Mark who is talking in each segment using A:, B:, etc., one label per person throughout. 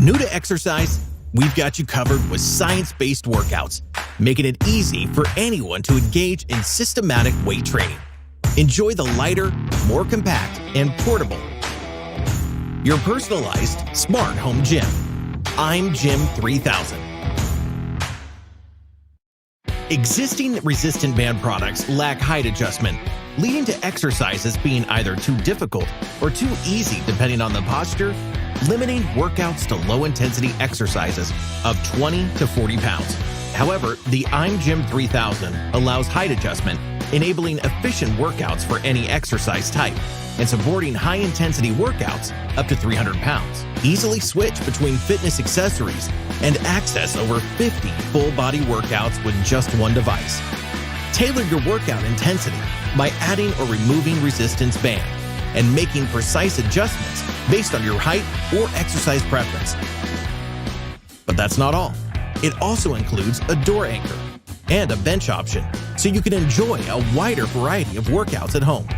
A: New to exercise? We've got you covered with science-based workouts, making it easy for anyone to engage in systematic weight training. Enjoy the lighter, more compact, and portable, your personalized smart home gym. im.gym 3000. Existing resistant band products lack height adjustment, leading to exercises being either too difficult or too easy depending on the posture, limiting workouts to low-intensity exercises of 20 to 40 pounds. However, the im.gym 3000 allows height adjustment, enabling efficient workouts for any exercise type and supporting high-intensity workouts up to 300 pounds. Easily switch between fitness accessories and access over 50 full-body workouts with just one device. Tailor your workout intensity by adding or removing resistance band and making precise adjustments based on your height or exercise preference. But that's not all. It also includes a door anchor and a bench option, so you can enjoy a wider variety of workouts at home.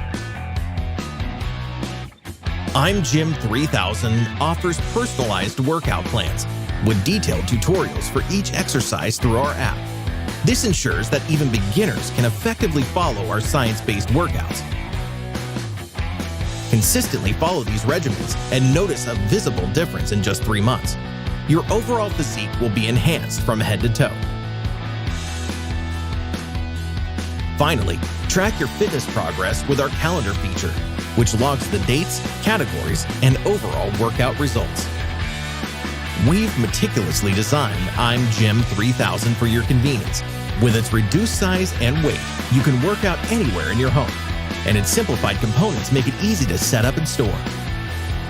A: im.gym 3000 offers personalized workout plans with detailed tutorials for each exercise through our app. This ensures that even beginners can effectively follow our science-based workouts. Consistently follow these regimens and notice a visible difference in just 3 months. Your overall physique will be enhanced from head to toe. Finally, track your fitness progress with our calendar feature, which logs the dates, categories, and overall workout results. We've meticulously designed im.gym 3000 for your convenience. With its reduced size and weight, you can work out anywhere in your home, and its simplified components make it easy to set up and store.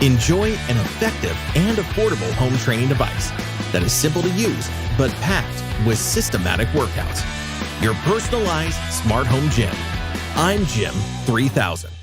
A: Enjoy an effective and affordable home training device that is simple to use but packed with systematic workouts. Your personalized smart home gym. im.gym 3000.